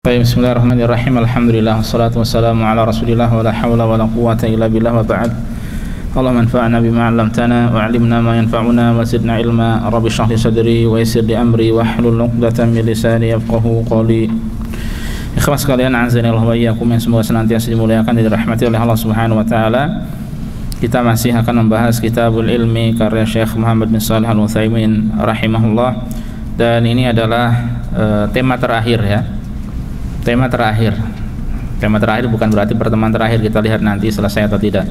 Baik, bismillahirrahmanirrahim. Alhamdulillah wassalatu wassalamu ala Rasulillah wa la haula wa la quwwata illa billah wa ba'd. Allahumma anfa'na bima 'allamtana wa 'allimna ma yanfa'una wa zidna ilma. Rabbi shrah li sadri wa yassir li amri wa hlul 'uqdatam min lisani yafqahu qawli. Ikhwas sekalian, azza wa iyyakum yang semoga senantiasa dimuliakan dan dirahmati oleh Allah Subhanahu wa taala. Kita masih akan membahas Kitabul Ilmi karya Syekh Muhammad bin Shalih Al-Utsaimin rahimahullah, dan ini adalah tema terakhir ya. Tema terakhir bukan berarti pertemuan terakhir, kita lihat nanti selesai atau tidak.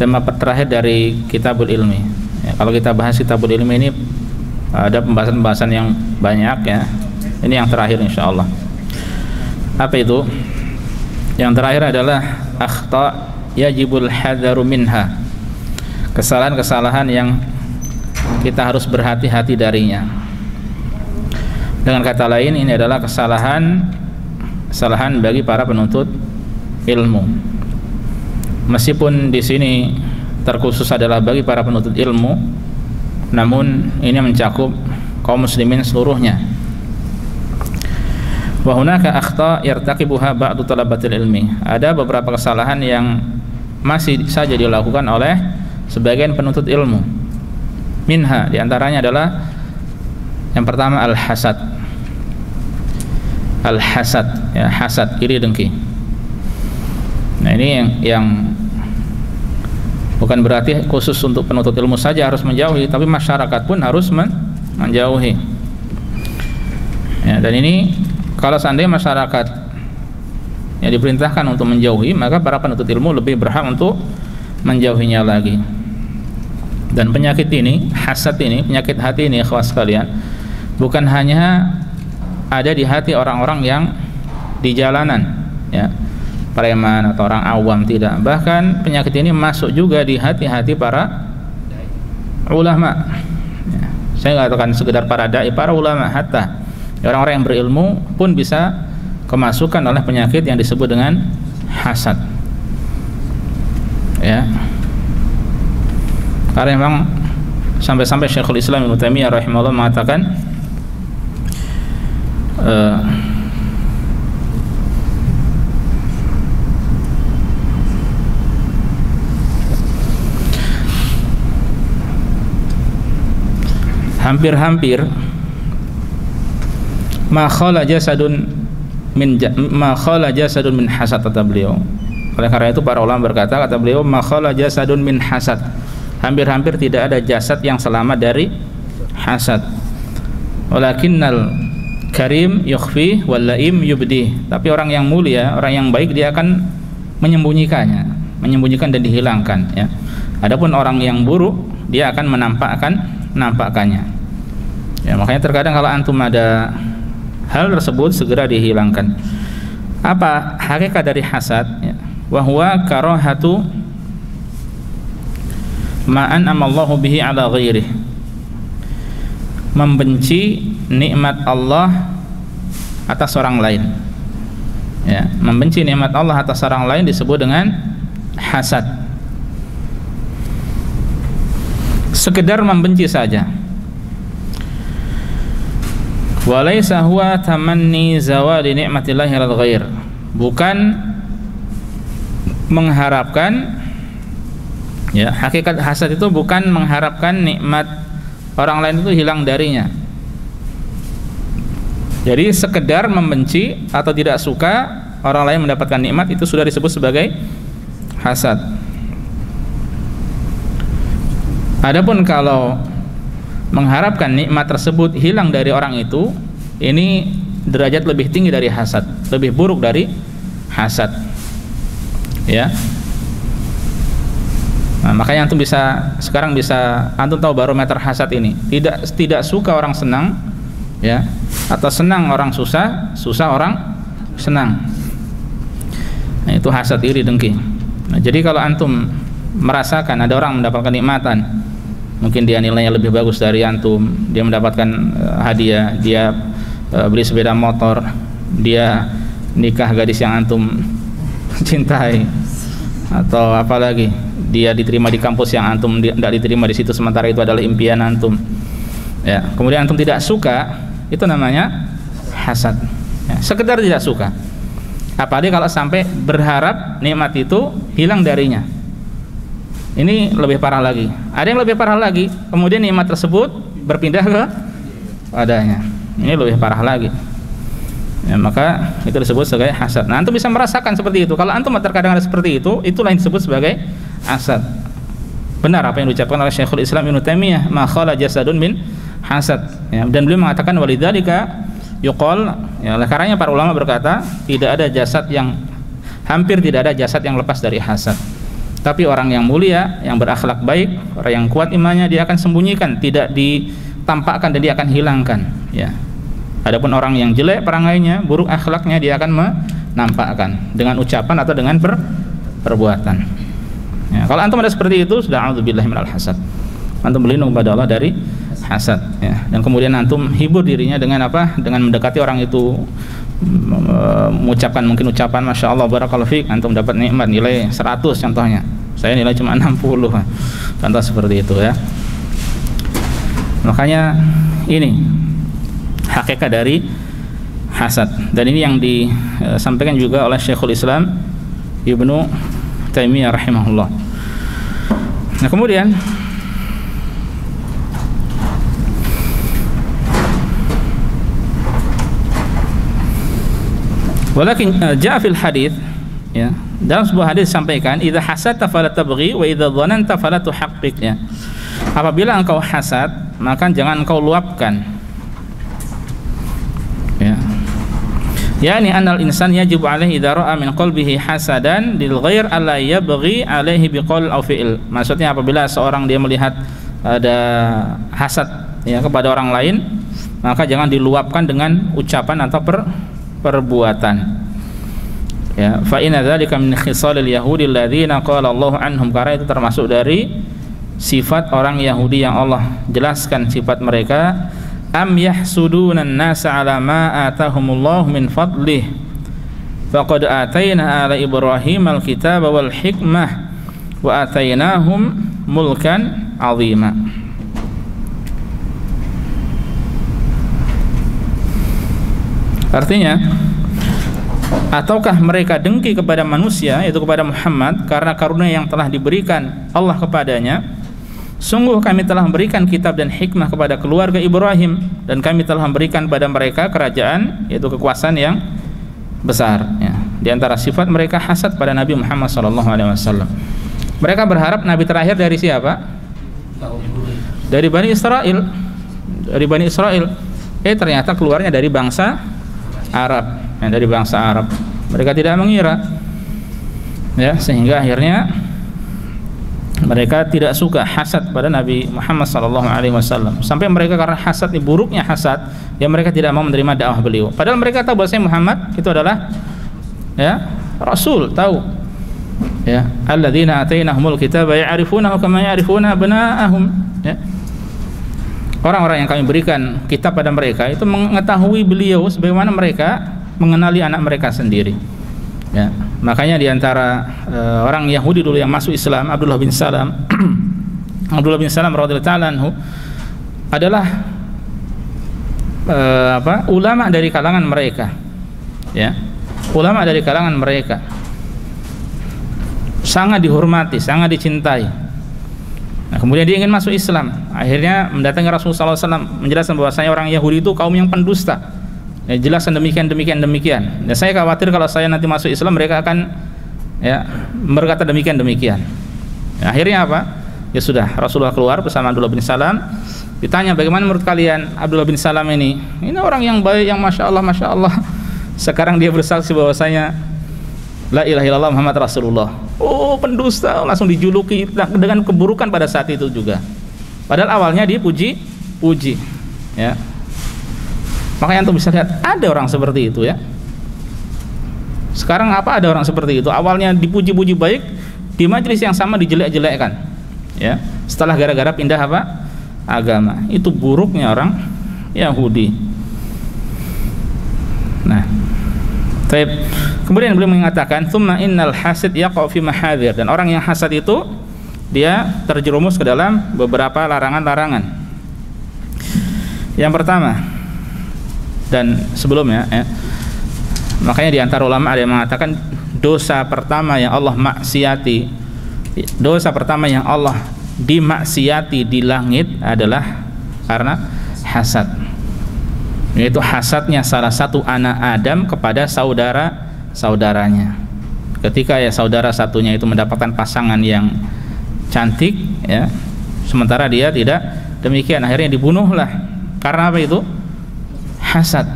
Tema terakhir dari Kitabul Ilmi ya, kalau kita bahas Kitabul Ilmi ini ada pembahasan-pembahasan yang banyak ya. Ini yang terakhir insyaallah. Apa itu? Yang terakhir adalah akhta yajibul hadaru minha, kesalahan-kesalahan yang kita harus berhati-hati darinya. Dengan kata lain, ini adalah kesalahan bagi para penuntut ilmu. Meskipun di sini terkhusus adalah bagi para penuntut ilmu, namun ini mencakup kaum muslimin seluruhnya. Wa hunaka akhta yartaqibuha ba'du talabatil ilmi. Ada beberapa kesalahan yang masih saja dilakukan oleh sebagian penuntut ilmu. Minha, diantaranya adalah yang pertama al-hasad ya, hasad, iri dengki. Nah, ini yang bukan berarti khusus untuk penuntut ilmu saja harus menjauhi, tapi masyarakat pun harus menjauhi ya. Dan ini kalau seandainya masyarakat yang diperintahkan untuk menjauhi, maka para penuntut ilmu lebih berhak untuk menjauhinya lagi. Dan penyakit ini, hasad ini, penyakit hati ini, ikhwas sekalian, bukan hanya ada di hati orang-orang yang di jalanan ya, preman atau orang awam, tidak. Bahkan penyakit ini masuk juga di hati-hati para ulama ya. Saya nggak katakan sekedar para dai, para ulama, hatta orang-orang yang berilmu pun bisa kemasukan oleh penyakit yang disebut dengan hasad ya. Karena memang sampai-sampai Syekhul Islam Ibnu Taimiyah rahimahullah mengatakan hampir-hampir ma khala jasadun min hasad, kata beliau. Oleh karena itu para ulama berkata, kata beliau, ma khala jasadun min hasad, hampir-hampir tidak ada jasad yang selamat dari hasad. Walakinnal karim yukhfi wal laim yubdi, tapi orang yang mulia, orang yang baik, dia akan menyembunyikan dan dihilangkan ya. Adapun orang yang buruk, dia akan menampakkannya ya. Makanya terkadang kalau antum ada hal tersebut, segera dihilangkan. Apa hakikat dari hasad ya? Wa huwa karahatu ma an'amallahu bihi ala ghairihi, membenci nikmat Allah atas orang lain ya. Membenci nikmat Allah atas orang lain disebut dengan hasad. Sekedar membenci saja. Walaysa huwa tamanni zawali ni'matillahi alal ghair, bukan mengharapkan ya. Hakikat hasad itu bukan mengharapkan nikmat orang lain itu hilang darinya. Jadi sekedar membenci atau tidak suka orang lain mendapatkan nikmat, itu sudah disebut sebagai hasad. Adapun kalau mengharapkan nikmat tersebut hilang dari orang itu, ini derajat lebih tinggi dari hasad, lebih buruk dari hasad ya. Nah, makanya antum sekarang bisa antum tahu barometer hasad ini. Tidak suka orang senang ya, atau senang orang susah orang senang. Nah, itu hasad, iri dengki. Nah, jadi kalau antum merasakan ada orang mendapatkan nikmatan, mungkin dia nilainya lebih bagus dari antum, dia mendapatkan hadiah, dia beli sepeda motor, dia nikah gadis yang antum cintai, atau apalagi dia diterima di kampus yang antum tidak diterima di situ, sementara itu adalah impian antum ya. Kemudian antum tidak suka, itu namanya hasad ya, sekedar tidak suka. Apalagi kalau sampai berharap nikmat itu hilang darinya. Ini lebih parah lagi. Ada yang lebih parah lagi, kemudian nikmat tersebut berpindah ke padanya. Ini lebih parah lagi. Ya, maka itu disebut sebagai hasad. Nah, antum bisa merasakan seperti itu. Kalau antum terkadang ada seperti itu, itulah yang disebut sebagai hasad. Benar apa yang diucapkan oleh Syekhul Islam Ibnu Taimiyah, ma khala jasadun min hasad. Ya, dan beliau mengatakan walidzalika yuqal, ya, oleh karenanya para ulama berkata, tidak ada jasad yang hampir tidak ada jasad yang lepas dari hasad. Tapi orang yang mulia, yang berakhlak baik, orang yang kuat imannya, dia akan sembunyikan, tidak ditampakkan, dan dia akan hilangkan, ya. Adapun orang yang jelek perangainya, buruk akhlaknya, dia akan menampakkan dengan ucapan atau dengan perbuatan. Ya, kalau antum ada seperti itu, sudah a'udzubillahi minal hasad. Antum berlindung kepada Allah dari hasad. Ya. Dan kemudian antum hibur dirinya dengan apa? Dengan mendekati orang itu, mengucapkan mungkin ucapan masya Allah, barakallahu fiik, antum dapat nikmat nilai 100 contohnya. Saya nilai cuma 60. Contoh seperti itu, ya. Makanya ini hakikat dari hasad, dan ini yang disampaikan juga oleh Syekhul Islam Ibnu Taimiyah rahimahullah. Nah, kemudian walakin jaa fil hadits, ya, dalam sebuah hadis disampaikan, idza hasadta fala tabghi wa idza dhananta fala tuhaqqiq, ya. Apabila engkau hasad, maka jangan engkau luapkan. Ya. Yani anal insan yajibu alaihi idza ra'a min qalbihi hasadan lil ghair alla yabghi alaihi biqaul aw fi'l. Maksudnya apabila seorang dia melihat ada hasad, ya, kepada orang lain, maka jangan diluapkan dengan ucapan atau perbuatan. Ya, fa inna dzalika min khisalil yahudi alladzina qala Allahu anhum, karena itu termasuk dari sifat orang Yahudi yang Allah jelaskan sifat mereka. Am yahsuduna an-nasa ala ma atahumullahu min fadlih faqad atayna ala Ibrahim al-kitaba wal hikmah wa atainahum mulkan azima. Artinya, ataukah mereka dengki kepada manusia, yaitu kepada Muhammad, karena karunia yang telah diberikan Allah kepadanya? Sungguh kami telah memberikan kitab dan hikmah kepada keluarga Ibrahim, dan kami telah memberikan pada mereka kerajaan, yaitu kekuasaan yang besar, ya. Di antara sifat mereka hasad pada Nabi Muhammad SAW. Mereka berharap Nabi terakhir dari siapa? Dari Bani Israel. Dari Bani Israel. Ternyata keluarnya dari bangsa Arab, ya, dari bangsa Arab. Mereka tidak mengira, ya, sehingga akhirnya mereka tidak suka, hasad pada Nabi Muhammad SAW. Sampai mereka karena hasad, buruknya hasad, ya, mereka tidak mau menerima dakwah beliau. Padahal mereka tahu bahwa Muhammad itu adalah, ya, Rasul, tahu, ya, alladzina atainahumul kitaba ya'rifunahu kama ya'rifuna abna'ahum, ya. Orang-orang yang kami berikan kitab pada mereka itu mengetahui beliau sebagaimana mereka mengenali anak mereka sendiri, ya. Makanya diantara orang Yahudi dulu yang masuk Islam, Abdullah bin Salam Abdullah bin Salam radhiyallahu ta'ala anhu adalah ulama dari kalangan mereka, ya, ulama dari kalangan mereka, sangat dihormati, sangat dicintai. Nah, kemudian dia ingin masuk Islam, akhirnya mendatangi Rasulullah SAW menjelaskan bahwasanya orang Yahudi itu kaum yang pendusta. Ya, jelaskan demikian. Dan saya khawatir kalau saya nanti masuk Islam, mereka akan, ya, berkata demikian. Ya, akhirnya apa? Ya sudah, Rasulullah keluar bersama Abdullah bin Salam. Ditanya, bagaimana menurut kalian Abdullah bin Salam ini? Ini orang yang baik, yang masya Allah. Sekarang dia bersaksi bahwasanya la ilaha illallah Muhammad Rasulullah. Oh, pendusta, langsung dijuluki dengan keburukan pada saat itu juga. Padahal awalnya dia puji, ya. Makanya antum bisa lihat ada orang seperti itu, ya. Sekarang apa ada orang seperti itu? Awalnya dipuji-puji baik, di majelis yang sama dijelek-jelekkan, ya. Setelah gara-gara pindah apa? Agama. Itu buruknya orang Yahudi. Nah, taib. Kemudian beliau mengatakan, "Tsumma innal hasid yaqa'u fi mahadhir." Dan orang yang hasad itu dia terjerumus ke dalam beberapa larangan-larangan. Yang pertama, dan sebelumnya, ya, Makanya di antara ulama ada yang mengatakan dosa pertama yang Allah maksiati, dosa pertama yang Allah dimaksiati di langit adalah karena hasad, yaitu hasadnya salah satu anak Adam kepada saudaranya. Ketika ya saudara satunya itu mendapatkan pasangan yang cantik, ya, sementara dia tidak demikian, akhirnya dibunuhlah. Karena apa itu? Hasad,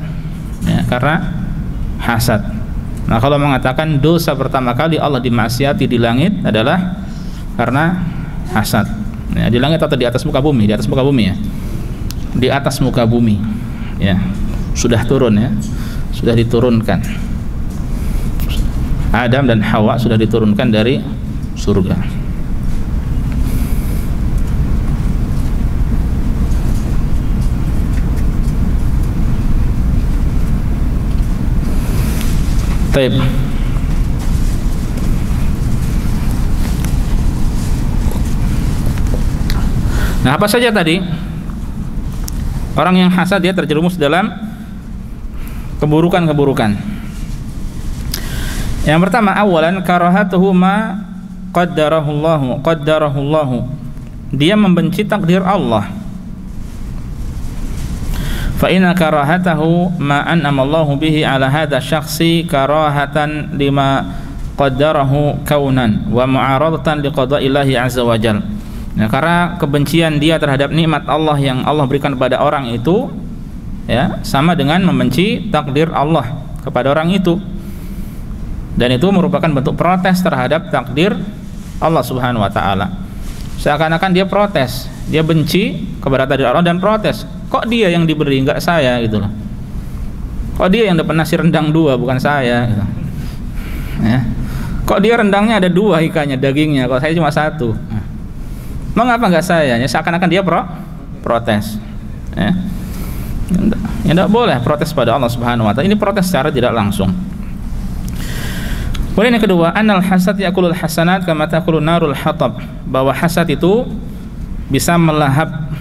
ya, karena hasad. Nah, kalau mengatakan dosa pertama kali Allah dimaksiati di langit adalah karena hasad, ya, di langit atau di atas muka bumi? Di atas muka bumi, ya, di atas muka bumi, ya, sudah turun, ya, sudah diturunkan. Adam dan Hawa sudah diturunkan dari surga. Taib. Nah, apa saja tadi? Orang yang hasad dia terjerumus dalam keburukan-keburukan. Yang pertama, awalan karahatuhu ma qaddarahullahu. Dia membenci takdir Allah. Fa inna karahatahu ma an'amallahu bihi ala hadha syakhsi karahatan lima qaddarahu kaunan wa mu'aradatan liqada'illahi azza wajal. Nah, karena kebencian dia terhadap nikmat Allah yang Allah berikan kepada orang itu, ya, sama dengan membenci takdir Allah kepada orang itu. Dan itu merupakan bentuk protes terhadap takdir Allah Subhanahu wa taala. Seakan-akan dia protes, dia benci kepada takdir Allah dan protes. Kok dia yang diberi, enggak saya, gitu loh. Kok dia yang dapat nasi rendang 2 bukan saya, gitu. Ya. Kok dia rendangnya ada 2 ikannya, dagingnya, kalau saya cuma 1. Mengapa enggak saya? Ya, seakan-akan dia protes. Ya. Ya, enggak boleh protes pada Allah Subhanahu wa taala. Ini protes secara tidak langsung. Kemudian yang kedua, annal hasad yakulul hasanat kama takulun narul hatab, bahwa hasad itu bisa melahap,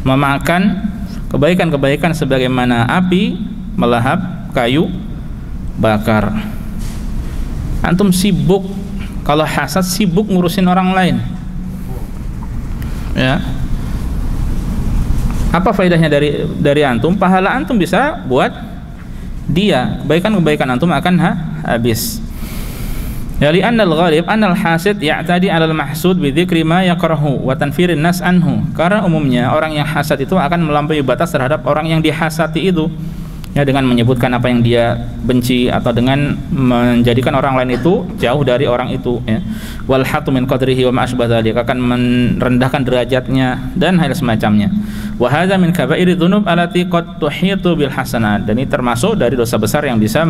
memakan kebaikan-kebaikan sebagaimana api melahap kayu bakar. Antum sibuk, kalau hasad sibuk ngurusin orang lain, ya, apa faedahnya dari antum? Pahala antum bisa buat dia, kebaikan-kebaikan antum akan habis. Ya, li'annal ghalib annal hasid ya'tadi 'alal mahsud bi dzikri ma yakrahu wa tanfirin nas anhu. Karena umumnya orang yang hasad itu akan melampaui batas terhadap orang yang dihasati itu, ya, dengan menyebutkan apa yang dia benci atau dengan menjadikan orang lain itu jauh dari orang itu, ya. Wal hatu min qadrihi wa ma asbah dzalik, akan merendahkan derajatnya dan hal semacamnya. Wa hadza min kaba'iri dzunub allati qad tuhitu bil hasanat, dan ini termasuk dari dosa besar yang bisa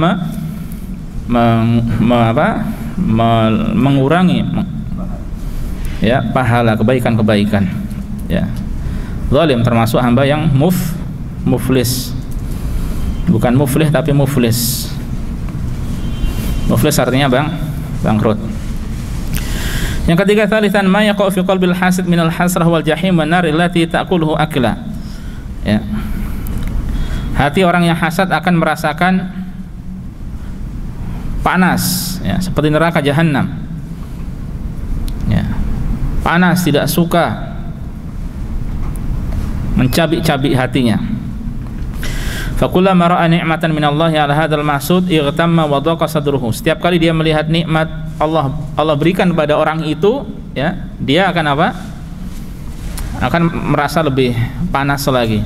mengurangi, ya, pahala kebaikan-kebaikan, ya. Zalim termasuk hamba yang muflis, bukan muflih tapi muflis. Muflis artinya bangkrut. Yang ketiga, tsalitsan ma yaqau fi qalbil hasid minal hasrah wal jahim wan nar allati ta'kuluhu akla, ya. Hati orang yang hasad akan merasakan panas, ya, seperti neraka jahanam, ya, panas, tidak suka, mencabik-cabik hatinya. Fakullama ra'a ni'matan minallahi 'ala hadzal mahsud igtamma wa dhaqa sadruhu. Setiap kali dia melihat nikmat Allah berikan kepada orang itu, ya, dia akan apa? Akan merasa lebih panas lagi.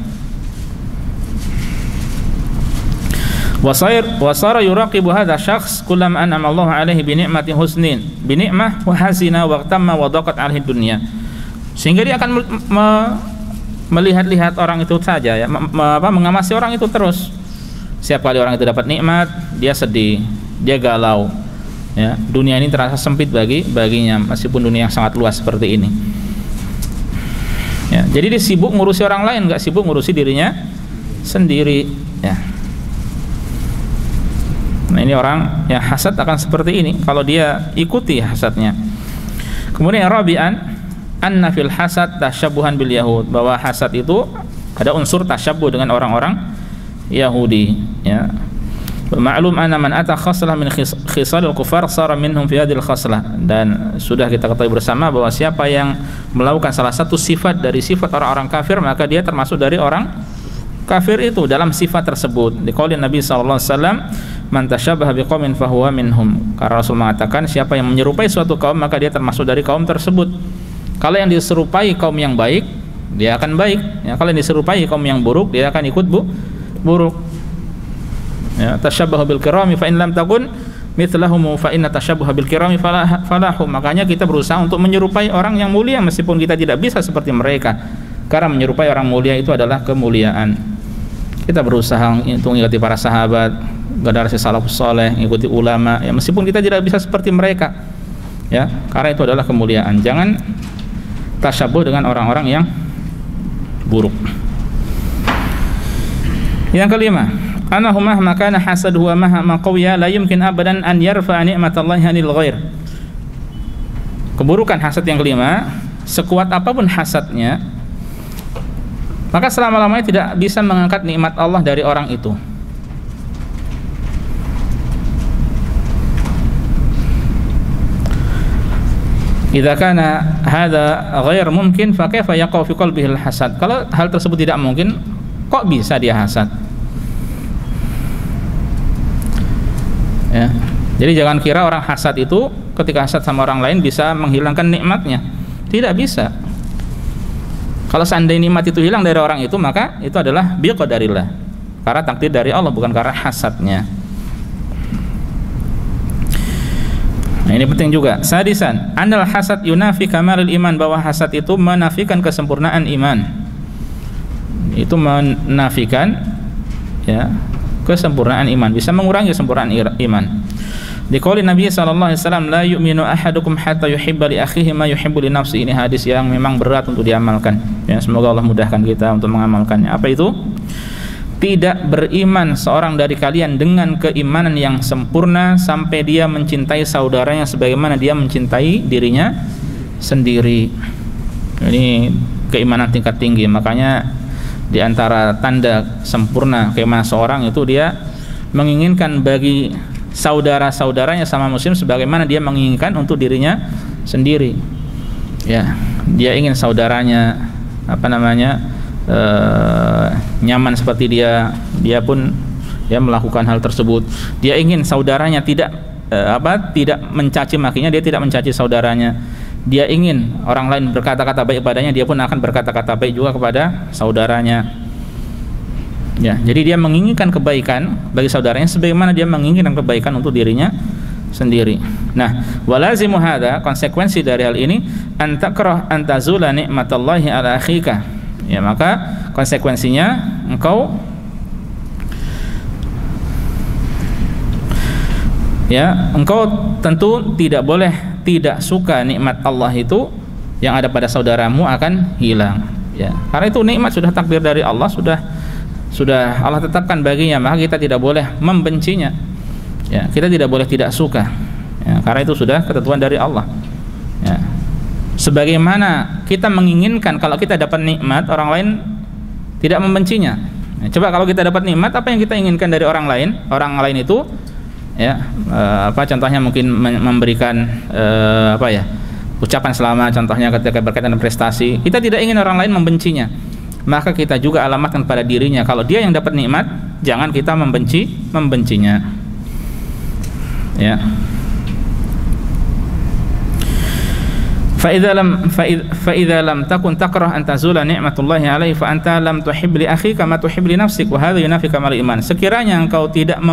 Wasara yuraqibu hadha syakhs kullam an'ama Allahu alaihi bi ni'mati husnin bi ni'mah wa hasina wa tamma wa daqat alaihi dunya. Sehingga dia akan melihat-lihat orang itu saja, ya, mengamasi orang itu terus. Setiap kali orang itu dapat nikmat, dia sedih, dia galau, ya. Dunia ini terasa sempit baginya, meskipun dunia yang sangat luas seperti ini, ya. Jadi dia sibuk ngurusi orang lain, enggak sibuk ngurusi dirinya sendiri, ya. Nah, ini orang yang hasad akan seperti ini kalau dia ikuti hasadnya. Kemudian rabi'an anna fil hasad tasyabuhan bil yahud, bahwa hasad itu ada unsur tasyabuh dengan orang-orang Yahudi, ya. Ma'lum anna man ata khaslah min khisalil kufar sara minhum fi hadhil khaslah, dan sudah kita ketahui bersama bahwa siapa yang melakukan salah satu sifat dari sifat orang-orang kafir, maka dia termasuk dari orang kafir itu dalam sifat tersebut. Di qaulin Nabi sallallahu alaihi wasallam, man tashabbaha biqaumin fahuwa minhum. Karena Rasul mengatakan siapa yang menyerupai suatu kaum maka dia termasuk dari kaum tersebut. Kalau yang diserupai kaum yang baik, dia akan baik. Ya, kalau yang diserupai kaum yang buruk, dia akan ikut buruk. Ya, tashabbahu bil kirami fa in lam takun mithlahum fa inna tashabbaha bil kirami falahu. Makanya kita berusaha untuk menyerupai orang yang mulia meskipun kita tidak bisa seperti mereka. Karena menyerupai orang mulia itu adalah kemuliaan. Kita berusaha untuk mengikuti para sahabat, generasi salafus saleh, mengikuti ulama, ya meskipun kita tidak bisa seperti mereka. Ya, karena itu adalah kemuliaan. Jangan tasyabuh dengan orang-orang yang buruk. Yang kelima, annahu mahma kana hasaduhu wa mahma qawiya la yumkin abadan an yarfa ni'matallahi 'anil ghair. Keburukan hasad yang kelima, sekuat apapun hasadnya, maka selama-lamanya tidak bisa mengangkat nikmat Allah dari orang itu. Idza kana hadza ghair mungkin fa kaifa yaqau fi qalbihi al-hasad. Kalau hal tersebut tidak mungkin, kok bisa dia hasad? Ya. Jadi jangan kira orang hasad itu ketika hasad sama orang lain bisa menghilangkan nikmatnya. Tidak bisa. Kalau seandainya nikmat itu hilang dari orang itu, maka itu adalah biqadarillah. Karena takdir dari Allah, bukan karena hasadnya. Nah, ini penting juga. Sadisan, annal hasad yunafi kamalul iman, bahwa hasad itu menafikan kesempurnaan iman. Itu menafikan ya kesempurnaan iman, bisa mengurangi kesempurnaan iman. Di qauli Nabi sallallahu alaihi wasallam, la yu'minu ahadukum hatta yuhibba li akhihi ma yuhibbu li nafsihi. Ini hadis yang memang berat untuk diamalkan. Ya, semoga Allah mudahkan kita untuk mengamalkannya. Apa itu? Tidak beriman seorang dari kalian dengan keimanan yang sempurna sampai dia mencintai saudaranya sebagaimana dia mencintai dirinya sendiri. Ini keimanan tingkat tinggi. Makanya di antara tanda sempurna keimanan seorang itu dia menginginkan bagi saudara-saudaranya sama muslim sebagaimana dia menginginkan untuk dirinya sendiri. Ya, dia ingin saudaranya nyaman seperti dia pun dia melakukan hal tersebut. Dia ingin saudaranya tidak mencaci makinya, dia tidak mencaci saudaranya. Dia ingin orang lain berkata-kata baik padanya, dia pun akan berkata-kata baik juga kepada saudaranya. Ya, jadi dia menginginkan kebaikan bagi saudaranya sebagaimana dia menginginkan kebaikan untuk dirinya sendiri. Nah, walazimu hadza, konsekuensi dari hal ini, antakrah antazula nikmatallahi ala akhika. Ya, maka konsekuensinya engkau tentu tidak boleh tidak suka nikmat Allah itu yang ada pada saudaramu akan hilang. Ya, karena itu nikmat sudah takdir dari Allah, sudah Allah tetapkan baginya, maka kita tidak boleh membencinya. Ya, kita tidak boleh tidak suka. Ya, karena itu sudah ketentuan dari Allah. Ya. Sebagaimana kita menginginkan kalau kita dapat nikmat, orang lain tidak membencinya. Ya, coba kalau kita dapat nikmat, apa yang kita inginkan dari orang lain? Orang lain itu ya contohnya mungkin memberikan ucapan selamat, contohnya ketika berkaitan dengan prestasi. Kita tidak ingin orang lain membencinya. Maka kita juga alamatkan pada dirinya, kalau dia yang dapat nikmat, jangan kita membencinya. Ya. فإذا لم تكن تكره أن تزول نعمة الله عليه فأنت لم تحب لأخيك ما تحب لنفسك وهذا ينافي كمال الإيمان. Sekiranya engkau tidak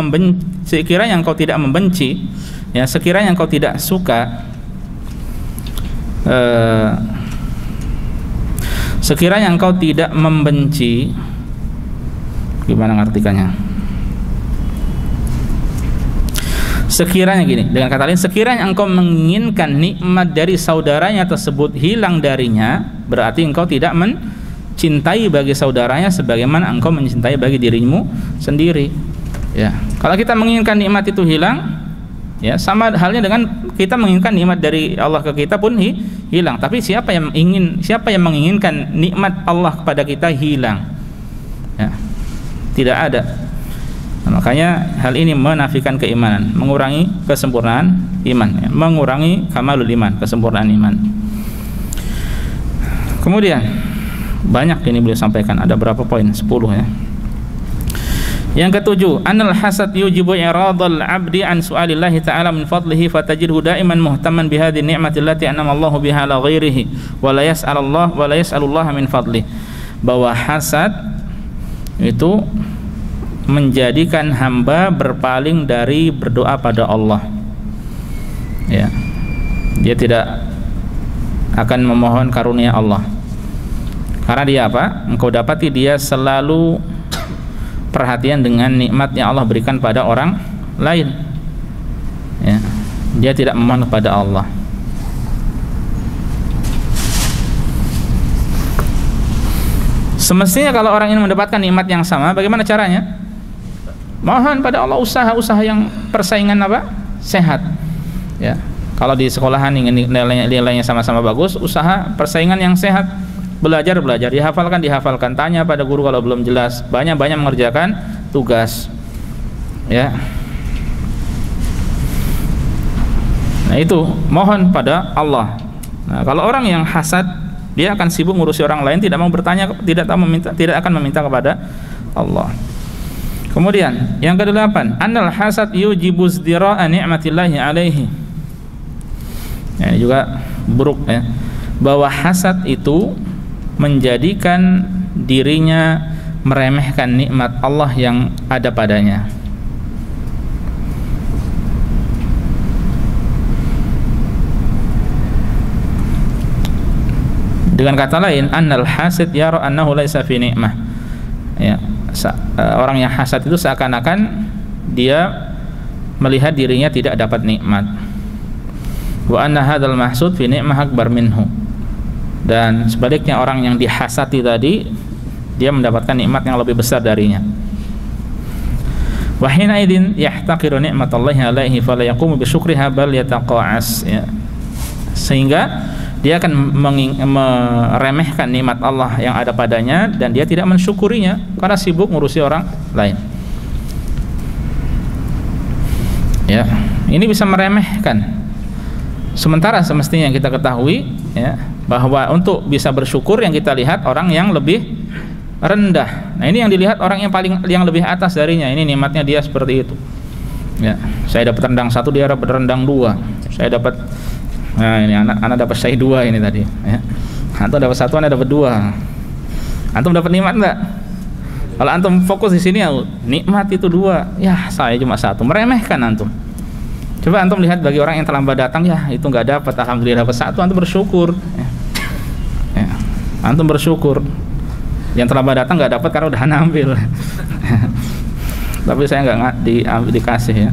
membenci, ya, sekiranya engkau tidak suka, sekiranya engkau tidak membenci, gimana ngartikannya? Sekiranya gini, dengan kata lain, sekiranya engkau menginginkan nikmat dari saudaranya tersebut hilang darinya, berarti engkau tidak mencintai bagi saudaranya sebagaimana engkau mencintai bagi dirimu sendiri. Ya, kalau kita menginginkan nikmat itu hilang, ya sama halnya dengan kita menginginkan nikmat dari Allah ke kita pun hilang. Tapi siapa yang menginginkan nikmat Allah kepada kita hilang? Ya, tidak ada. Makanya hal ini menafikan keimanan, mengurangi kesempurnaan iman, ya, mengurangi kamalul iman, kesempurnaan iman. Kemudian banyak ini beliau sampaikan, ada berapa poin? 10 ya. Yang ketujuh, annal hasad yujibu iradal 'abdi an su'alillahi ta'ala min fadlihi fatajidhu da'iman muhtaman bihadhihi ni'mati allati an'ama Allahu biha ala ghairihi wa la yas'alullaha min fadlihi. Bahwa hasad itu menjadikan hamba berpaling dari berdoa pada Allah. Ya. Dia tidak akan memohon karunia Allah. Karena dia apa? Engkau dapati dia selalu perhatian dengan nikmat yang Allah berikan pada orang lain, ya. Dia tidak memohon kepada Allah. Semestinya kalau orang ini mendapatkan nikmat yang sama, bagaimana caranya? Mohon pada Allah, usaha yang persaingan apa? Sehat, ya. Kalau di sekolahan ingin nilainya sama-sama bagus, usaha persaingan yang sehat. Belajar, dihafalkan, tanya pada guru kalau belum jelas, banyak mengerjakan tugas, ya. Nah itu mohon pada Allah. Nah kalau orang yang hasad, dia akan sibuk ngurusi orang lain, tidak mau bertanya, tidak akan meminta kepada Allah. Kemudian yang ke-8, annal hasad yujibu izdira'a ni'matillahi alaihi. Ini juga buruk, ya. Bahwa hasad itu menjadikan dirinya meremehkan nikmat Allah yang ada padanya. Dengan kata lain, annal hasid yara annahu laisa fi ni'mah. Ya, orang yang hasad itu seakan-akan dia melihat dirinya tidak dapat nikmat. Wa anna hadzal mahsud fi ni'mah akbar minhu. Dan sebaliknya orang yang dihasati tadi, dia mendapatkan nikmat yang lebih besar darinya. Wa hina idzin yahtaqiru ni'matallahi alaihi fala yaqumu bi syukriha bal yataqa'as, ya. Sehingga dia akan meremehkan nikmat Allah yang ada padanya dan dia tidak mensyukurinya karena sibuk ngurusi orang lain. Ya, ini bisa meremehkan. Sementara semestinya yang kita ketahui, ya, bahwa untuk bisa bersyukur yang kita lihat orang yang lebih rendah. Nah ini yang dilihat orang yang lebih atas darinya. Ini nikmatnya dia seperti itu. Ya, saya dapat rendang 1, dia dapat rendang 2. Saya dapat, nah ini anak dapat syai 2 ini tadi. Ya. Antum dapat 1, anak dapat 2. Antum dapat nikmat enggak? Kalau antum fokus di sini, ya, nikmat itu 2. Ya saya cuma 1. Meremehkan antum. Coba antum lihat bagi orang yang terlambat datang, ya itu nggak dapat, alhamdulillah dapat 1, antum bersyukur. Ya. Antum bersyukur. Yang terlambat datang nggak dapat karena udah ngambil. Tapi saya nggak dikasih, ya.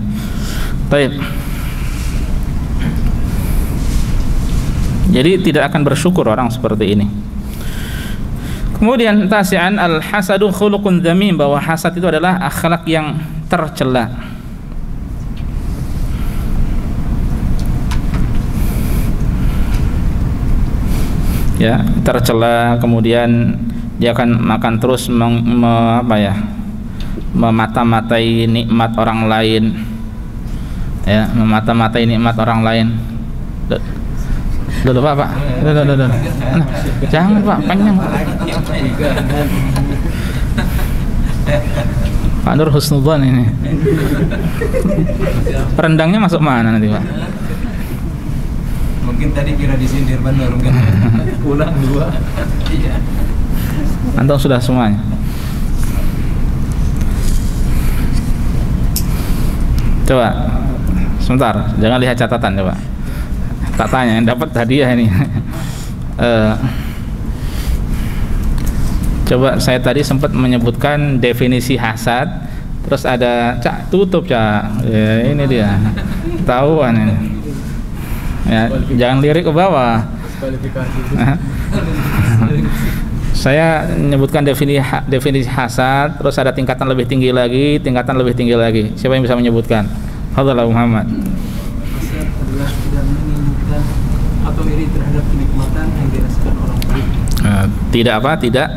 Baik. Jadi tidak akan bersyukur orang seperti ini. Kemudian tasi'an al-hasadu khuluqun dzamim, bahwa hasad itu adalah akhlak yang tercela. Ya, tercela, kemudian dia akan terus memata-matai nikmat orang lain, ya, memata-matai nikmat orang lain. Duh, Pak. Duh. Jangan, Pak, panjang. Pak Nur husnudzon ini. Rendangnya masuk mana nanti, Pak? Mungkin tadi kira disindir benar, mungkin pulang 2. Iya. Antum sudah semuanya. Coba sebentar, jangan lihat catatan, coba. Tak tanya, yang dapat hadiah ini. Coba saya tadi sempat menyebutkan definisi hasad, terus ada tutup ya, ini dia. Tahuan ini. Ya, jangan lirik ke bawah. Saya menyebutkan definisi hasad, terus ada tingkatan lebih tinggi lagi. Siapa yang bisa menyebutkan? Fadhil Muhammad. Hasad adalah tidak menginginkan atau iri terhadap kenikmatan yang dirasakan orang lain. Tidak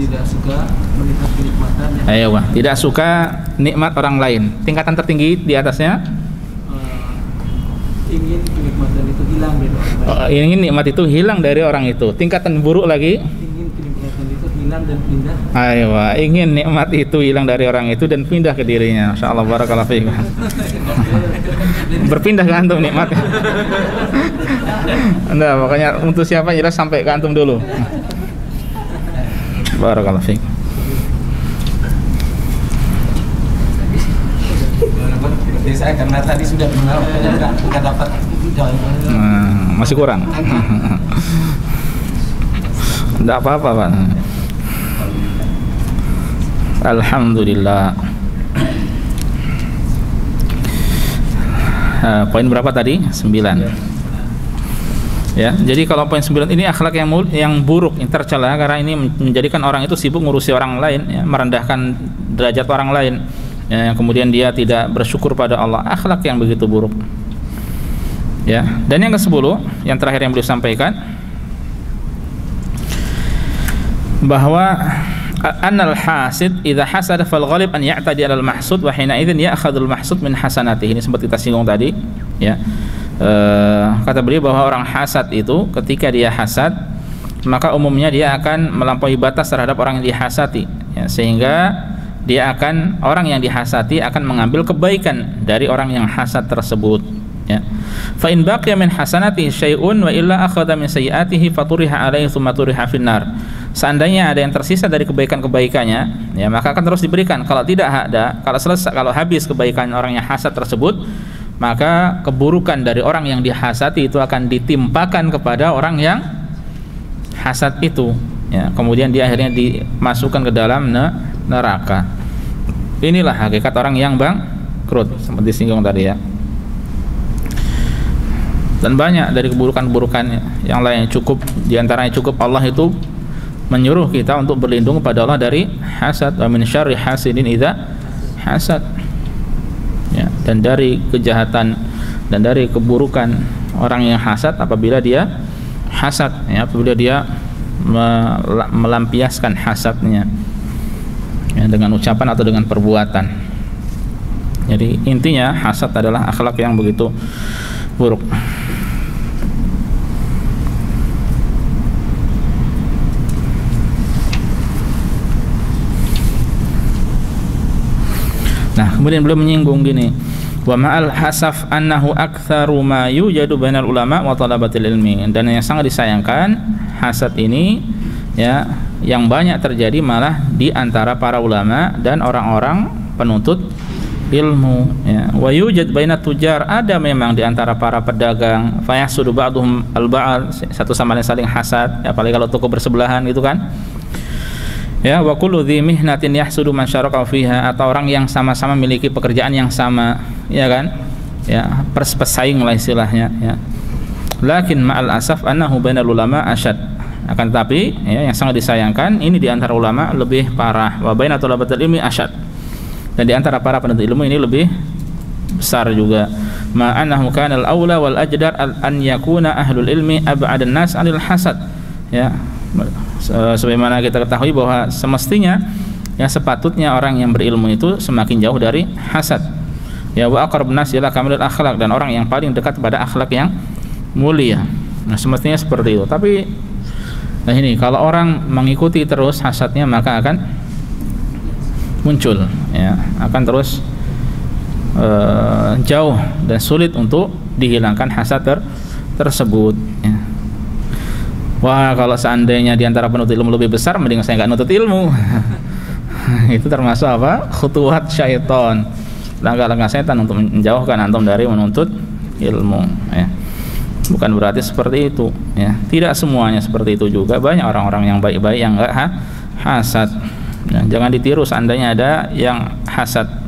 tidak suka melihat kenikmatan yang Ayo, tidak suka nikmat orang lain. Tingkatan tertinggi di atasnya ingin kenikmatan itu hilang dari orang lain. ingin nikmat itu hilang dari orang itu. Tingkatan buruk lagi, Ingin kenikmatan itu hilang dan pindah. ayo, ingin nikmat itu hilang dari orang itu dan pindah ke dirinya. Masyaallah, barakallahu fiik. Berpindah ke antum nikmatnya. Nah, makanya untuk siapa jelas sampai ke antum dulu. Barakallahu fiik. Berarti saya karena tadi sudah mengenal, nggak dapat jawaban. Masih kurang. Tidak apa-apa, Pak. Alhamdulillah. Poin berapa tadi? 9. Ya, jadi kalau poin 9 ini akhlak yang buruk, yang tercela, karena ini menjadikan orang itu sibuk ngurusi orang lain, ya, merendahkan derajat orang lain, ya, kemudian dia tidak bersyukur pada Allah. Akhlak yang begitu buruk. Ya, dan yang ke-10, yang terakhir yang beliau sampaikan, bahwa annal hasid idza hasada fal ghalib an ya'tadi 'alal mahsud wa hina idzin ya'khadul mahsud min hasanatihi. Ini sempat kita singgung tadi, ya. Kata beliau bahwa orang hasad itu ketika dia hasad, maka umumnya dia akan melampaui batas terhadap orang yang dihasati, ya, sehingga orang yang dihasati akan mengambil kebaikan dari orang yang hasad tersebut, ya. Fa in baqiya min hasanatihi syai'un wa illa akhadha min sayyi'atihi faturiha alaihi tsumma turiha finnar. Seandainya ada yang tersisa dari kebaikan-kebaikannya, ya, maka akan terus diberikan. Kalau tidak ada, kalau habis kebaikan orang yang hasad tersebut, maka keburukan dari orang yang dihasati itu akan ditimpakan kepada orang yang hasad itu, ya. Kemudian dia akhirnya dimasukkan ke dalam neraka. Inilah hakikat orang yang bangkrut, seperti disinggung tadi, ya. Dan banyak dari keburukan-keburukan yang lain. Diantaranya cukup Allah itu menyuruh kita untuk berlindung kepada Allah dari hasad. Wa min syarri hasidin idza hasad, ya, dan dari kejahatan dan dari keburukan orang yang hasad apabila dia hasad, ya, apabila dia melampiaskan hasadnya, ya, dengan ucapan atau dengan perbuatan. Jadi intinya hasad adalah akhlak yang begitu buruk. Nah, kemudian beliau menyinggung gini, wa ma'al hasaf annahu aktsaru ma yujadu bainal ulama wa talabatil ilmi. Dan yang sangat disayangkan, hasad ini, ya, yang banyak terjadi malah di antara para ulama dan orang-orang penuntut ilmu, ya. Wa yujad bainat tujar, ada memang di antara para pedagang, fa yahsudu ba'dhum al-ba'd, satu sama lain saling hasad, ya, apalagi kalau toko bersebelahan gitu kan. Ya, wa kullu dzi mihnatin yahsudu man syaraka fiha, atau orang yang sama-sama memiliki pekerjaan yang sama, ya kan? Ya, pesaing lah istilahnya, ya. Lakin ma'al asaf annahu bainal ulama asyad. Akan tetapi, ya, yang sangat disayangkan ini di antara ulama lebih parah. Wa baina talabatil ilmi asyad. Dan di antara para penuntut ilmu ini lebih besar juga. Ma annahu kana al-aula wal ajdar an yakuna ahlul ilmi ab'adan nas 'anil hasad. Ya. Sebagaimana kita ketahui bahwa semestinya, yang sepatutnya orang yang berilmu itu semakin jauh dari hasad, ya. Wa aqrabun nas ila kamilil akhlak, dan orang yang paling dekat pada akhlak yang mulia. Nah, semestinya seperti itu. Tapi nah ini, kalau orang mengikuti terus hasadnya, maka akan muncul, ya, akan terus jauh dan sulit untuk dihilangkan hasad tersebut, ya. Wah, kalau seandainya di antara penuntut ilmu lebih besar, mending saya nggak nuntut ilmu. Itu termasuk apa? Khutuwat syaitan, langkah-langkah setan untuk menjauhkan antum dari menuntut ilmu, ya. Bukan berarti seperti itu, ya. Tidak semuanya seperti itu juga. Banyak orang-orang yang baik-baik yang nggak hasad, ya. Jangan ditiru seandainya ada yang hasad.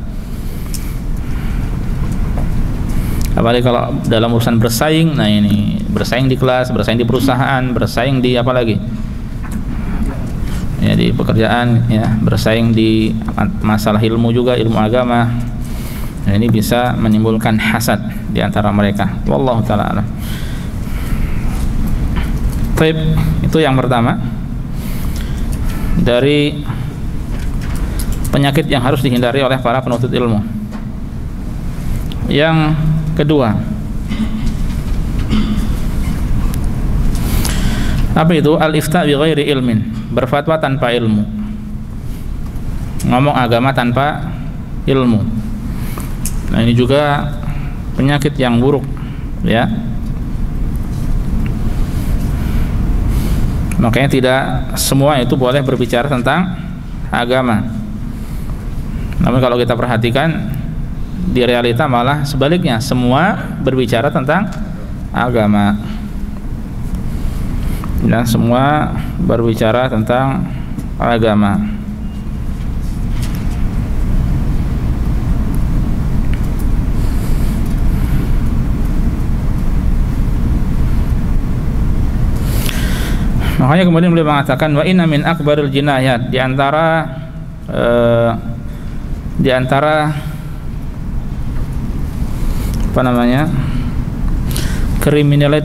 Apalagi kalau dalam urusan bersaing, nah ini, bersaing di kelas, bersaing di perusahaan, bersaing di apa lagi, ya, di pekerjaan, ya, bersaing di masalah ilmu juga, ilmu agama. Nah, ini bisa menimbulkan hasad di antara mereka. Wallahu ta'ala a'lam. Baik, itu yang pertama. dari penyakit yang harus dihindari oleh para penuntut ilmu. Yang kedua, apa itu? Al-ifta bi ghairi ilmin, berfatwa tanpa ilmu, ngomong agama tanpa ilmu. Nah, ini juga penyakit yang buruk, ya. Makanya tidak semua itu boleh berbicara tentang agama. Namun kalau kita perhatikan, di realita malah sebaliknya, semua berbicara tentang agama. Dan semua berbicara tentang agama. Makanya kemudian beliau mengatakan, wa inna min akbaril jinayat, di antara apa namanya,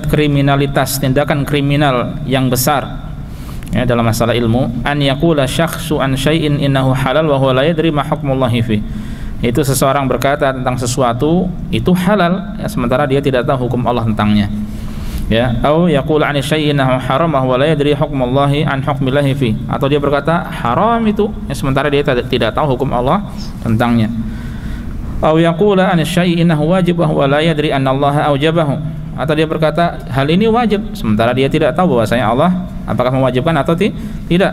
kriminalitas, tindakan kriminal yang besar, ya, dalam masalah ilmu, an yaqula syakhsu an syai'in innahu halal wa huwa la yadri ma hukmullahi fi. Itu seseorang berkata tentang sesuatu itu halal, ya, sementara dia tidak tahu hukum Allah tentangnya. Ya, atau yaqulu an syai'in innahu haram wa huwa la yadri hukmullahi an hukmillahi fi. Atau dia berkata haram itu, ya, sementara dia tidak tahu hukum Allah tentangnya. Atau yaqulu an syai'in innahu wajib wa huwa la yadri anna Allah aujabahu. Atau dia berkata hal ini wajib, sementara dia tidak tahu bahwasanya Allah apakah mewajibkan atau tidak.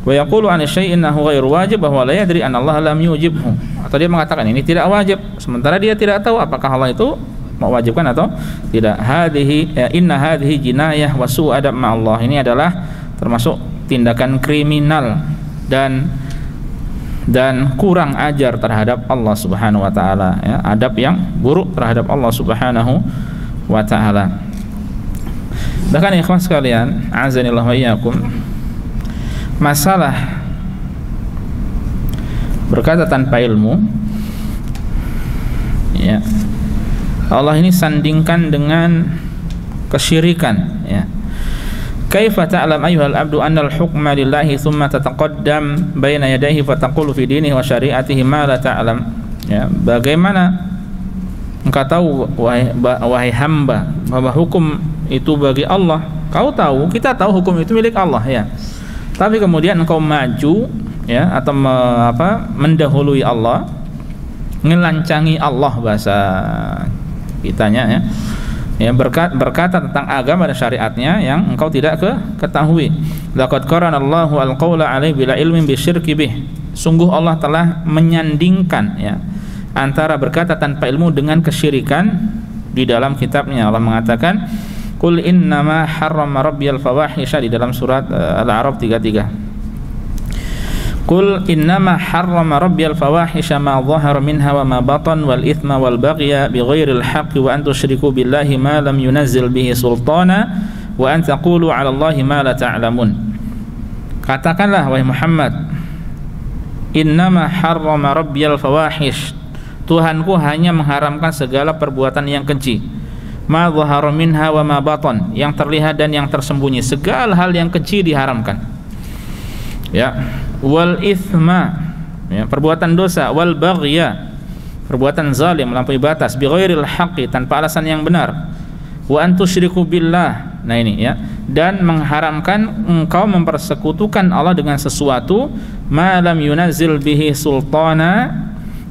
Wa yaqulu an syai'in innahu ghairu wajib wa huwa la yadri anna Allah lam yujibhu. Atau dia mengatakan ini tidak wajib, sementara dia tidak tahu apakah Allah itu mewajibkan atau tidak. Inna hadhihi jinayah wa su'u adab ma'allah. Ini adalah termasuk tindakan kriminal dan kurang ajar terhadap Allah Subhanahu wa taala, ya, adab yang buruk terhadap Allah Subhanahu wa taala. Bahkan ikhwan sekalian, azanillahu wa iyyakum, masalah berkata tanpa ilmu, ya, Allah ini sandingkan dengan kesyirikan, ya. Kaifa ta'lam ayyuhal abdu anna al-hukma lillahi thumma tataqaddam baina yadayhi fataqulu fi dinihi wa syari'atihi ma la ta'lam. Ya, bagaimana engkau tahu wahai hamba bahwa hukum itu bagi Allah? Kau tahu, kita tahu hukum itu milik Allah, ya. Tapi kemudian engkau maju, ya, atau mendahului Allah, ngelancangi Allah bahasa kitanya, ya, berkata tentang agama dan syariatnya yang engkau tidak ketahui. Laqad qaranallahu al-qaula alaihi bila ilmin bisyirki bih. Sungguh Allah telah menyandingkan, ya, antara berkata tanpa ilmu dengan kesyirikan di dalam kitabnya. Allah mengatakan, qul innama harrama rabbiyal fawahisha, di dalam surat Al-A'raf 33. Qul innama harrama rabbiyal fawahisha ma dhahara minha wa ma batan wal ithma wal baghya bighairil haqqi wa an tusyriku billahi ma lam yunazzil bihi sultana wa an taqulu 'ala Allahi ma la ta'lamun. Katakanlah wahai Muhammad, innama harrama rabbiyal fawahish, Tuhanku hanya mengharamkan segala perbuatan yang keji, ma dhahara minha wa ma batan, yang terlihat dan yang tersembunyi, segala hal yang keji diharamkan, ya. Wal ithma, ya, perbuatan dosa, wal baghya, perbuatan zalim, melampaui batas, bi ghairil haqqi, tanpa alasan yang benar, wa an tusyriku billah, nah ini, ya, dan mengharamkan engkau mempersekutukan Allah dengan sesuatu, ma lam yunazzil bihi sultana,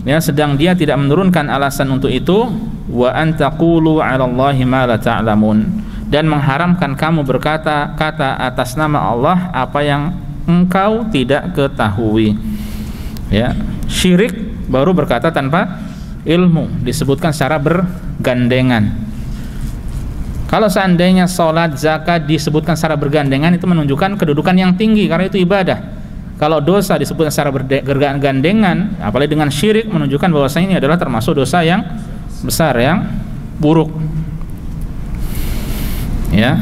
ya, sedang dia tidak menurunkan alasan untuk itu, wa an taqulu 'ala Allahi ma la ta'lamun, dan mengharamkan kamu berkata-kata atas nama Allah apa yang engkau tidak ketahui, ya. Syirik baru berkata tanpa ilmu, disebutkan secara bergandengan. Kalau seandainya salat, zakat disebutkan secara bergandengan, itu menunjukkan kedudukan yang tinggi karena itu ibadah. Kalau dosa disebutkan secara bergandengan, apalagi dengan syirik, menunjukkan bahwasanya ini adalah termasuk dosa yang besar, yang buruk, ya.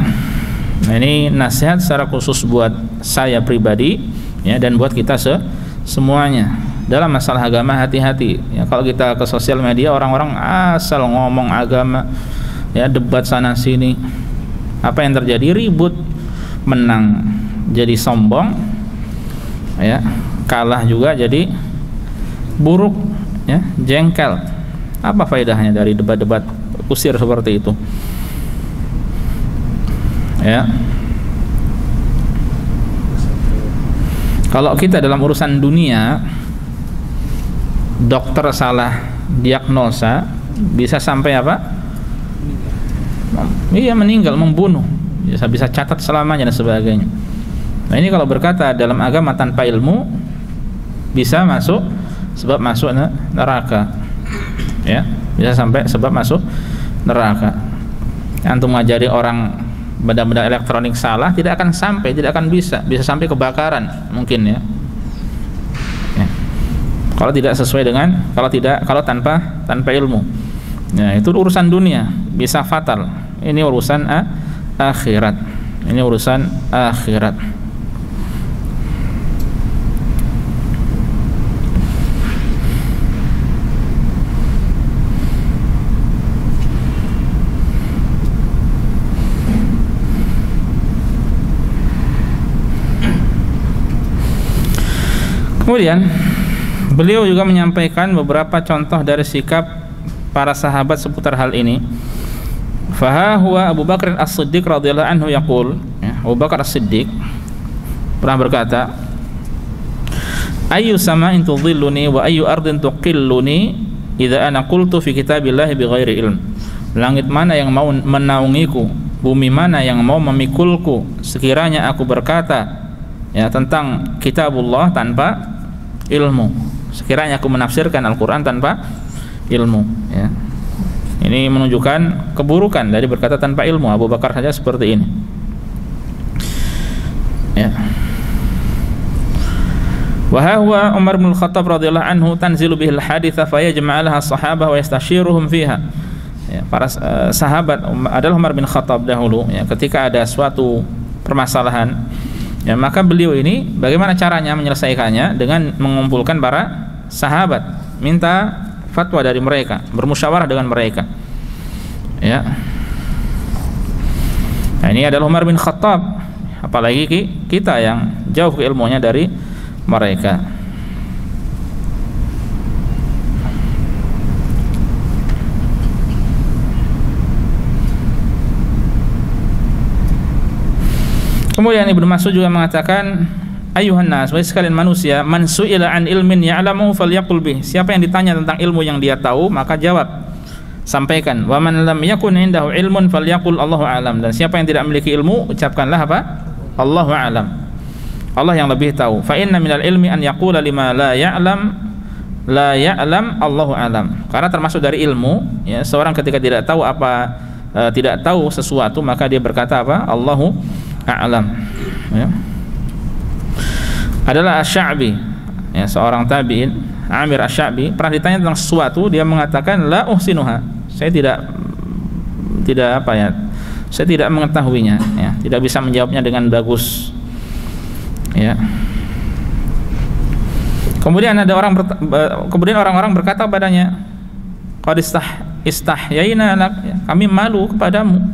Nah, ini nasihat secara khusus buat saya pribadi, ya, dan buat kita semuanya dalam masalah agama. Hati-hati, ya, kalau kita ke sosial media, orang-orang asal ngomong agama, ya, debat sana sini, apa yang terjadi? Ribut, menang jadi sombong, ya, kalah juga jadi buruk, ya, jengkel. Apa faedahnya dari debat-debat kusir seperti itu? Ya. Kalau kita dalam urusan dunia, dokter salah diagnosa bisa sampai apa? Iya, meninggal, membunuh, bisa catat selamanya dan sebagainya. Nah, ini kalau berkata dalam agama tanpa ilmu bisa masuk sebab masuk neraka, ya, bisa sampai sebab masuk neraka. Antum ngajari orang benda-benda elektronik salah, tidak akan bisa sampai kebakaran mungkin, ya. Kalau tidak sesuai dengan, kalau tanpa ilmu. Nah, itu urusan dunia, bisa fatal. Ini urusan akhirat. Ini urusan akhirat. Kemudian beliau juga menyampaikan beberapa contoh dari sikap para sahabat seputar hal ini. Faha huwa Abu Bakar As-Siddiq radhiyallahu anhu yaqul, ya, Abu Bakar As-Siddiq pernah berkata, "Ayyu sama'in tudhilluni wa ayyu ardin tuqilluni idza ana qultu fi kitabillahi bighairi ilm." Langit mana yang mau menaungiku, bumi mana yang mau memikulku sekiranya aku berkata, ya, tentang kitabullah tanpa ilmu, sekiranya aku menafsirkan Al-Quran tanpa ilmu, ya. Ini menunjukkan keburukan dari berkata tanpa ilmu. Abu Bakar saja seperti ini, ya. Wa huwa Umar bin Khattab radhiyallahu anhu tanzilu bihil haditha fayajma'alaha as-sahabah wa yastashiruhum fiha. Ya, para sahabat adalah Umar bin Khattab dahulu, ya, ketika ada suatu permasalahan, ya, maka beliau ini bagaimana caranya menyelesaikannya dengan mengumpulkan para sahabat, minta fatwa dari mereka, bermusyawarah dengan mereka, ya. Nah, ini adalah Umar bin Khattab, apalagi kita yang jauh ilmunya dari mereka. Kemudian Ibnu Mas'ud juga mengatakan, ayuhan nas, wahai sekalian manusia, man su'ila an ilmin ya'lamu falyaqul bih. Siapa yang ditanya tentang ilmu yang dia tahu, maka jawab, sampaikan. Wa man lam yakun indahu ilmun falyaqul Allahu a'lam. Dan siapa yang tidak memiliki ilmu, ucapkanlah apa? Allahu a'lam. Allah yang lebih tahu. Fa inna minal ilmi an yaqula lima la ya'lam Allahu a'lam. Karena termasuk dari ilmu, ya, seorang ketika tidak tahu sesuatu, maka dia berkata apa? Allahu a'lam, ya. Adalah Asy-Sya'bi, ya, seorang tabi'in, Amir Asy-Sya'bi, pernah ditanya tentang sesuatu, dia mengatakan la uhsinuha, saya tidak mengetahuinya, ya, tidak bisa menjawabnya dengan bagus, ya. Kemudian orang-orang berkata padanya, qad istahyaina lak, ya, kami malu kepadamu,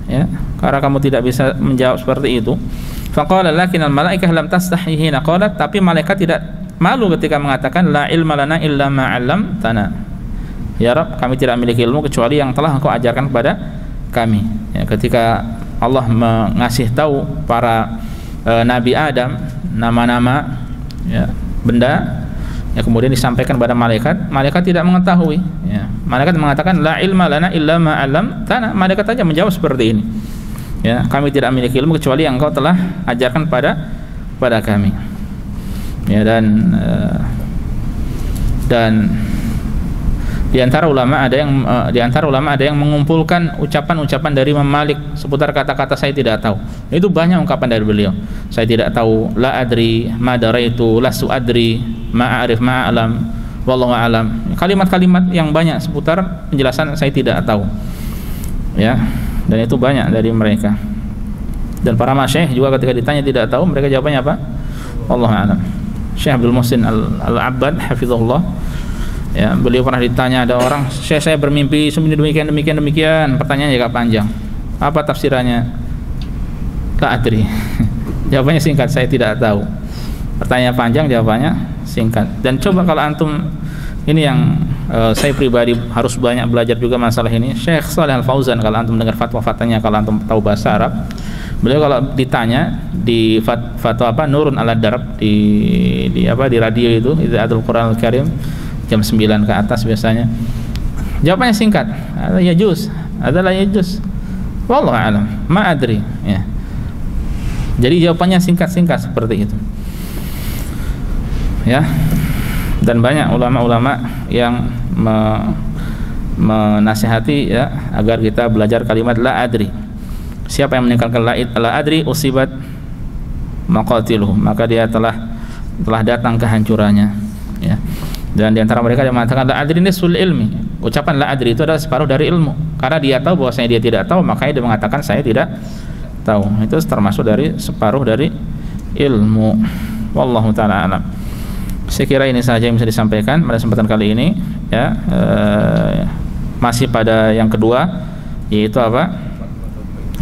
ya, karena kamu tidak bisa menjawab seperti itu. Faqala lakinnal malaikah lam tastahyihina, qalat, tapi malaikat tidak malu ketika mengatakan la ilma lana illa ma 'allamtana. Ya Rabb, kami tidak memiliki ilmu kecuali yang telah Engkau ajarkan kepada kami. Ya, ketika Allah mengasih tahu para Nabi Adam nama-nama, ya, benda, ya, kemudian disampaikan kepada malaikat, malaikat tidak mengetahui, ya. Malaikat mengatakan la ilma lana illa ma 'allamtana, malaikat saja menjawab seperti ini, ya, kami tidak memiliki ilmu kecuali yang Engkau telah ajarkan pada kami, ya. Dan di antara ulama ada yang mengumpulkan ucapan-ucapan dari Imam Malik seputar kata-kata saya tidak tahu. Itu banyak ungkapan dari beliau. Saya tidak tahu, la adri, ma daraitu, lastu adri, ma a'rif, ma a'lam, wallahu a'lam. Kalimat-kalimat yang banyak seputar penjelasan saya tidak tahu, ya. Dan itu banyak dari mereka. Dan para masyayikh juga ketika ditanya tidak tahu, mereka jawabannya apa? Wallahu a'lam. Syekh Abdul Muhsin Al-Abbad hafizahullah, ya, beliau pernah ditanya, ada orang, saya bermimpi demikian, pertanyaannya agak panjang, apa tafsirannya? La adri. Jawabannya singkat, saya tidak tahu, Pertanyaan panjang, jawabannya singkat. Dan coba kalau antum, ini yang saya pribadi harus banyak belajar juga masalah ini. Syekh Shalih Al Fauzan, kalau antum dengar fatwa-fatwanya, kalau antum tahu bahasa Arab, beliau kalau ditanya di fatwa apa Nurun ala Darb di radio itu Idaatul Quran Al Karim jam 9 ke atas biasanya, jawabannya singkat, ada yajuz, adalah yajuz, wallahu a'lam, ma adri, ya. Jadi jawabannya singkat-singkat seperti itu, ya. Dan banyak ulama-ulama yang menasihati, ya, agar kita belajar kalimat la adri. Siapa yang meninggalkan la adri usibat maqatiluhu, maka dia telah datang kehancurannya, ya. Dan di antara mereka yang mengatakan la adri nisful ilmi. Ucapan la adri itu adalah separuh dari ilmu. Karena dia tahu bahwasanya dia tidak tahu, makanya dia mengatakan saya tidak tahu. Itu termasuk dari separuh dari ilmu. Wallahu taala alam. Saya kira ini saja yang bisa disampaikan pada kesempatan kali ini, ya. Masih pada yang kedua, yaitu apa?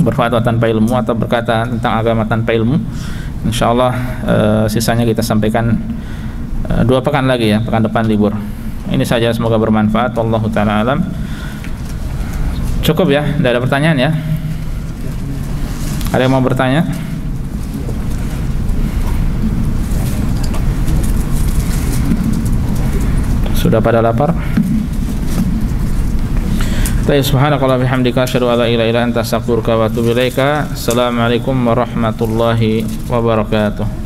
Berfatwa tanpa ilmu atau berkata tentang agama tanpa ilmu. Insyaallah sisanya kita sampaikan 2 pekan lagi, ya, pekan depan libur. Ini saja, semoga bermanfaat. Wallahu taala alam. Cukup, ya, tidak ada pertanyaan, ya. Ada yang mau bertanya? Sudah pada lapar? Subhanakallah bihamdika asyhadu an la ilaha illa anta astaghfiruka wa atubu ilaika. Assalamualaikum warahmatullahi wabarakatuh.